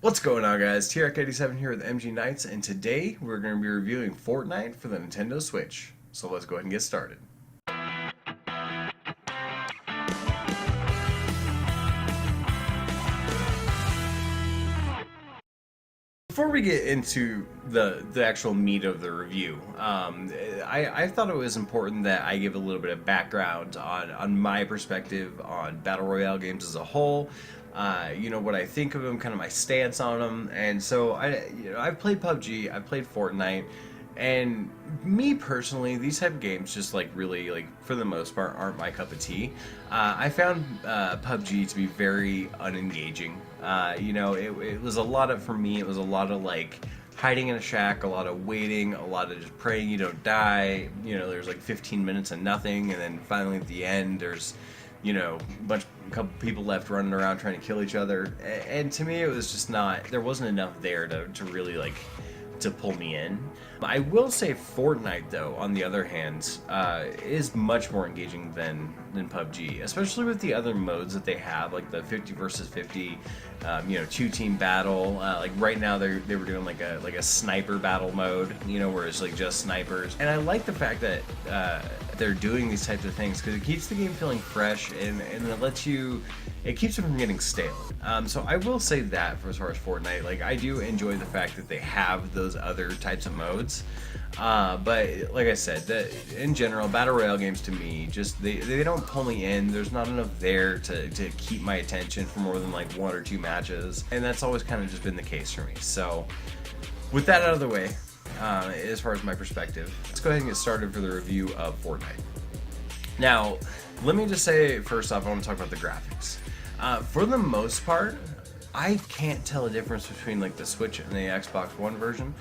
What's going on, guys? TRK87 here with MG Knights, and today we're going to be reviewing Fortnite for the Nintendo Switch. So let's go ahead and get started. Before we get into the actual meat of the review, I thought it was important that I give a little bit of background on my perspective on Battle Royale games as a whole. What I think of them, kind of my stance on them, and so I've played PUBG, I've played Fortnite, and me personally, these type of games just like really like for the most part aren't my cup of tea. I found PUBG to be very unengaging. It was a lot of, for me, it was a lot of like hiding in a shack, a lot of waiting, a lot of just praying you don't die. There's like 15 minutes of nothing, and then finally at the end there's a couple people left running around trying to kill each other. And to me, it was just not, there wasn't enough there to really like to pull me in. I will say Fortnite, though, on the other hand, is much more engaging than PUBG, especially with the other modes that they have, like the 50 versus 50, two-team battle. Like right now, they were doing like a sniper battle mode, where it's like just snipers. And I like the fact that they're doing these types of things because it keeps the game feeling fresh and it keeps it from getting stale. So I will say that for as far as Fortnite, like I do enjoy the fact that they have those other types of modes. But like I said, that in general, Battle Royale games to me, just they don't pull me in. There's not enough there to keep my attention for more than like one or two matches. And that's always kind of just been the case for me. So with that out of the way, as far as my perspective, let's go ahead and get started for the review of Fortnite. Now, let me just say first off, I want to talk about the graphics. For the most part, I can't tell a difference between like the Switch and the Xbox One version.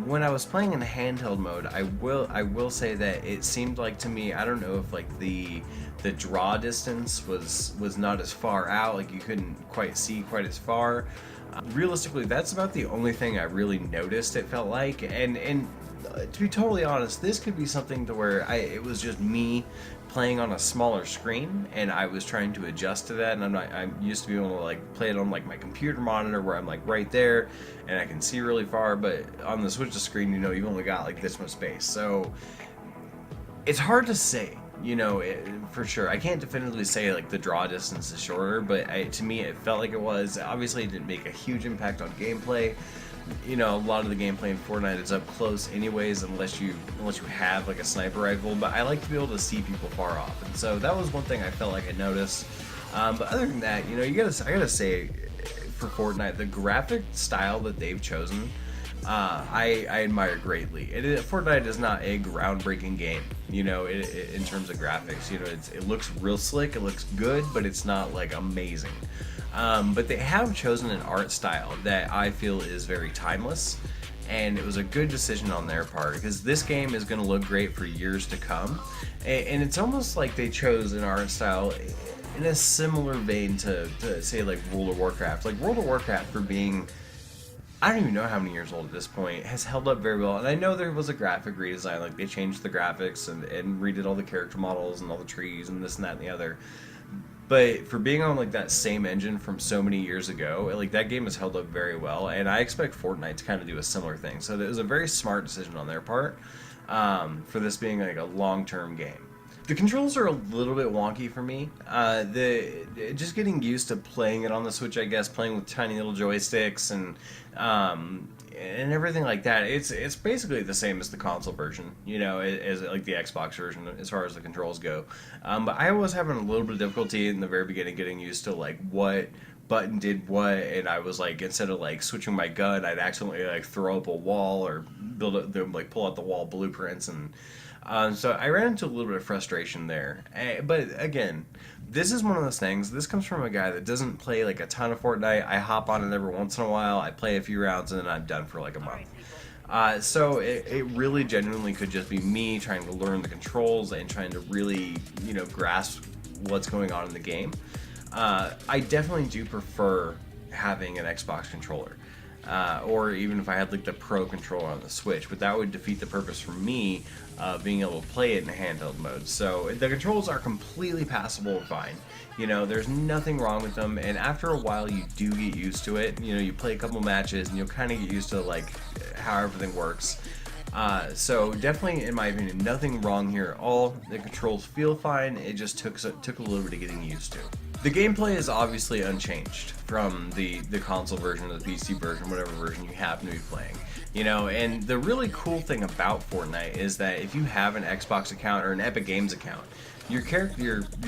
When I was playing in handheld mode, I will say that it seemed like to me, I don't know if like the draw distance was not as far out, like you couldn't quite see quite as far. Realistically, that's about the only thing I really noticed, it felt like, and to be totally honest, this could be something to where it was just me playing on a smaller screen and I was trying to adjust to that, and I'm used to being able to like play it on like my computer monitor where I'm like right there and I can see really far, but on the Switch screen, you've only got like this much space, so it's hard to say. For sure. I can't definitively say like the draw distance is shorter, but to me it felt like it was. Obviously, it didn't make a huge impact on gameplay. A lot of the gameplay in Fortnite is up close anyways, unless you have like a sniper rifle, but I like to be able to see people far off, and so that was one thing I felt like I noticed. But other than that, I gotta say, for Fortnite, the graphic style that they've chosen, I admire greatly. Fortnite is not a groundbreaking game, in terms of graphics. It looks real slick, it looks good, but it's not like amazing. But they have chosen an art style that I feel is very timeless, and it was a good decision on their part because this game is going to look great for years to come. And it's almost like they chose an art style in a similar vein to say like World of Warcraft. Like World of Warcraft, for being, I don't even know how many years old at this point, has held up very well. And I know there was a graphic redesign, like they changed the graphics and redid all the character models and all the trees and this and that and the other. But for being on like that same engine from so many years ago, like that game has held up very well, and I expect Fortnite to kind of do a similar thing. So it was a very smart decision on their part, for this being like a long-term game. The controls are a little bit wonky for me. Just getting used to playing it on the Switch, I guess, playing with tiny little joysticks and everything like that. It's basically the same as the console version, as like the Xbox version as far as the controls go. But I was having a little bit of difficulty in the very beginning getting used to like what button did what, and I was like, instead of like switching my gun, I'd accidentally like throw up a wall or pull out the wall blueprints, and so I ran into a little bit of frustration there. But again, this is one of those things. This comes from a guy that doesn't play like a ton of Fortnite. I hop on it every once in a while. I play a few rounds and then I'm done for like a month. So it really genuinely could just be me trying to learn the controls and trying to really, grasp what's going on in the game. I definitely do prefer having an Xbox controller. or even if I had like the Pro controller on the Switch, but that would defeat the purpose for me of being able to play it in handheld mode. So the controls are completely passable and fine. You know, there's nothing wrong with them, and after a while you do get used to it. You know, you play a couple matches and you'll kind of get used to like how everything works. So definitely, in my opinion, nothing wrong here at all. The controls feel fine. It just took a little bit of getting used to. The gameplay is obviously unchanged from the console version or the PC version, whatever version you happen to be playing. You know, and the really cool thing about Fortnite is that if you have an Xbox account or an Epic Games account, your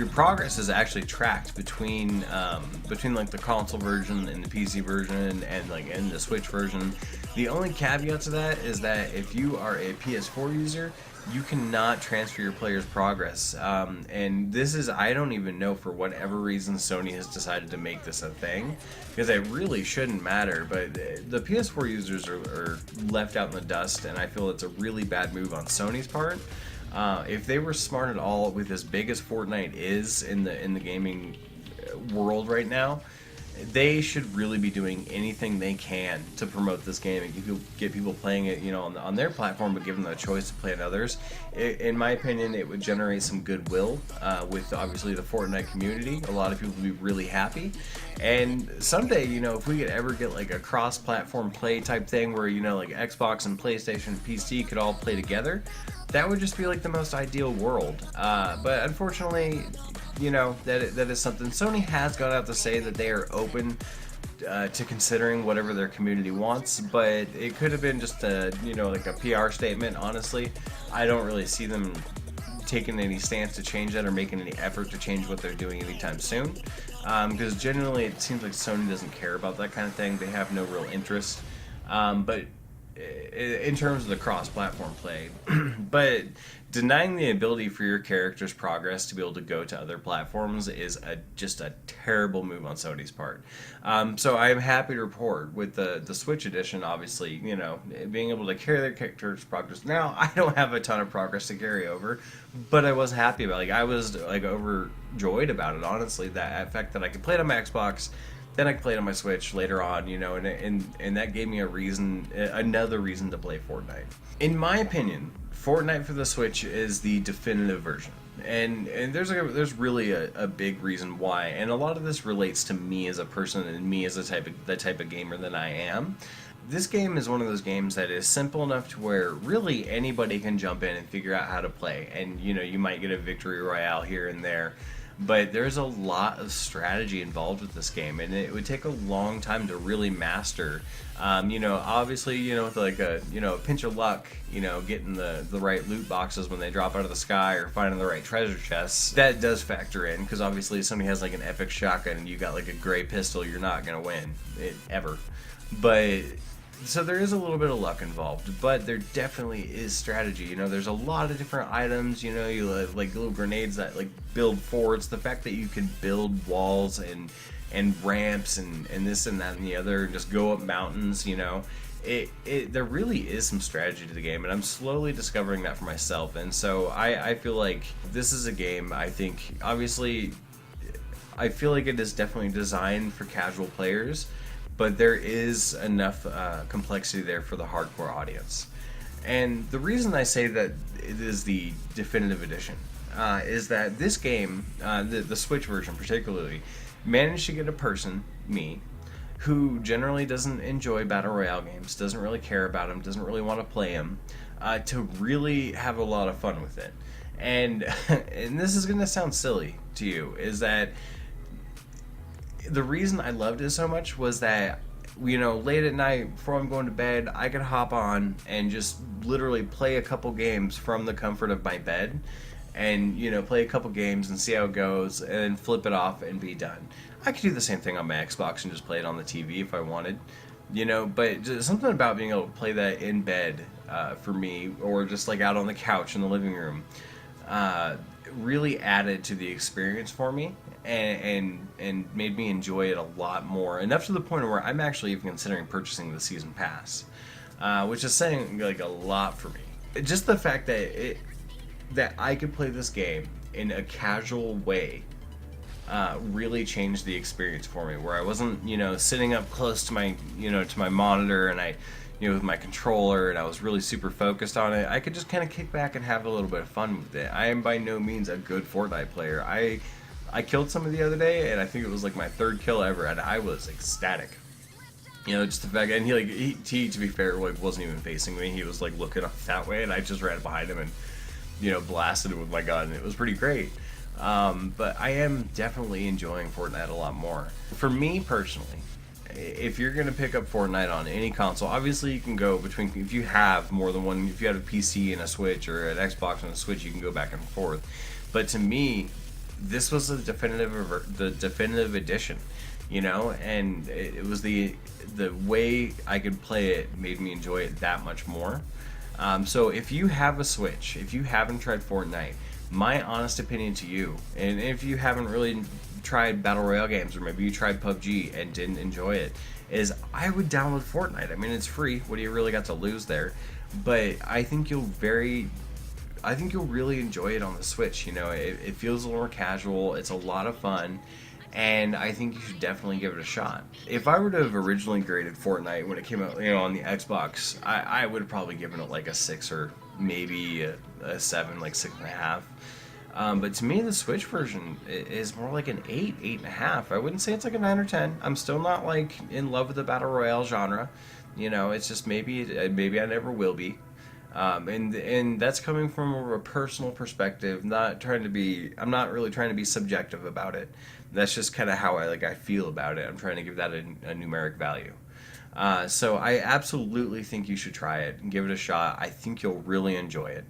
progress is actually tracked between like the console version and the PC version and like in the Switch version. The only caveat to that is that if you are a PS4 user, you cannot transfer your player's progress. And this is, I don't even know, for whatever reason Sony has decided to make this a thing, because it really shouldn't matter, but the PS4 users are left out in the dust, and I feel it's a really bad move on Sony's part. If they were smart at all with as big as Fortnite is in the gaming world right now, they should really be doing anything they can to promote this game and get people playing it, you know, on their platform, but give them the choice to play on others. In my opinion, it would generate some goodwill with obviously the Fortnite community. A lot of people would be really happy. And someday, you know, if we could ever get like a cross-platform play type thing where, you know, like Xbox and PlayStation and PC could all play together, that would just be like the most ideal world. But unfortunately, you know, that is something. Sony has gone out to say that they are open to considering whatever their community wants, but it could have been just a, you know, like a PR statement. Honestly, I don't really see them taking any stance to change that or making any effort to change what they're doing anytime soon, because generally it seems like Sony doesn't care about that kind of thing. They have no real interest, but in terms of the cross-platform play, but denying the ability for your character's progress to be able to go to other platforms is just a terrible move on Sony's part. So I'm happy to report with the Switch Edition, obviously, you know, being able to carry their character's progress. Now, I don't have a ton of progress to carry over, but I was happy about it. Like, I was like overjoyed about it, honestly, that fact that I could play it on my Xbox. Then I could play it on my Switch later on, you know, and that gave me another reason to play Fortnite. In my opinion, Fortnite for the Switch is the definitive version, and there's really a big reason why, and a lot of this relates to me as a person and me as the type of gamer that I am. This game is one of those games that is simple enough to where really anybody can jump in and figure out how to play, and you know, you might get a victory royale here and there. But there's a lot of strategy involved with this game, and it would take a long time to really master. You know, obviously, you know, with like a pinch of luck, you know, getting the right loot boxes when they drop out of the sky or finding the right treasure chests, that does factor in, because obviously if somebody has like an epic shotgun and you got like a gray pistol, you're not gonna win it ever. But so there is a little bit of luck involved, but there definitely is strategy. You know, there's a lot of different items. You know, you have like little grenades that like build forts. The fact that you can build walls and ramps and this and that and the other, and just go up mountains. You know, there really is some strategy to the game, and I'm slowly discovering that for myself. And so I feel like this is a game. I think obviously, I feel like it is definitely designed for casual players, but there is enough complexity there for the hardcore audience. And the reason I say that it is the definitive edition is that this game, the Switch version particularly, managed to get a person, me, who generally doesn't enjoy Battle Royale games, doesn't really care about them, doesn't really want to play them, to really have a lot of fun with it. And, and this is going to sound silly to you, is that the reason I loved it so much was that, you know, late at night before I'm going to bed, I could hop on and just literally play a couple games from the comfort of my bed, and, you know, play a couple games and see how it goes, and then flip it off and be done. I could do the same thing on my Xbox and just play it on the TV if I wanted, you know, but just something about being able to play that in bed for me, or just like out on the couch in the living room, really added to the experience for me. And made me enjoy it a lot more, enough to the point where I'm actually even considering purchasing the season pass, which is saying like a lot for me. Just the fact that I could play this game in a casual way really changed the experience for me, where I wasn't, sitting up close to my, to my monitor, and I, with my controller, and I was really super focused on it. I could just kind of kick back and have a little bit of fun with it. I am by no means a good Fortnite player. I killed somebody the other day, and I think it was like my third kill ever, and I was ecstatic. Just the fact, and he to be fair, like wasn't even facing me. He was like looking up that way, and I just ran behind him and blasted him with my gun. It was pretty great. But I am definitely enjoying Fortnite a lot more. For me personally, if you're gonna pick up Fortnite on any console, obviously you can go between. If you have more than one, if you have a PC and a Switch, or an Xbox and a Switch, you can go back and forth. But to me, this was the definitive edition. And it was the way I could play it made me enjoy it that much more. So if you have a Switch, if you haven't tried Fortnite, my honest opinion to you, and if you haven't really tried Battle Royale games, or maybe you tried PUBG and didn't enjoy it, is I would download Fortnite. I mean, it's free. What do you really got to lose there? But I think you'll really enjoy it on the Switch. It feels a little more casual. It's a lot of fun. And I think you should definitely give it a shot. If I were to have originally graded Fortnite when it came out, on the Xbox, I would have probably given it like a 6 or maybe a 7, like 6.5. But to me, the Switch version is more like an 8, 8.5. I wouldn't say it's like a 9 or 10. I'm still not like in love with the Battle Royale genre. It's just maybe I never will be. And that's coming from a personal perspective. I'm not really trying to be subjective about it. That's just kind of how I feel about it. I'm trying to give that a numeric value. So I absolutely think you should try it and give it a shot. I think you'll really enjoy it.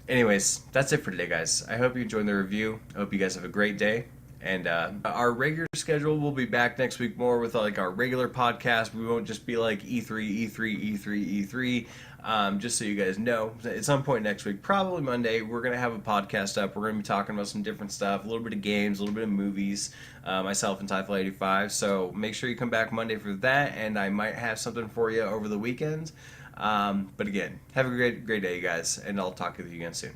Anyways, that's it for today, guys. I hope you enjoyed the review. I hope you guys have a great day. And our regular schedule will be back next week more with our regular podcast. We won't just be like E3, E3, E3, E3. Just so you guys know, at some point next week, probably Monday, we're going to have a podcast up. We're going to be talking about some different stuff, a little bit of games, a little bit of movies, myself and Typhlo85. So make sure you come back Monday for that, and I might have something for you over the weekend. But again, have a great day, you guys, and I'll talk with you again soon.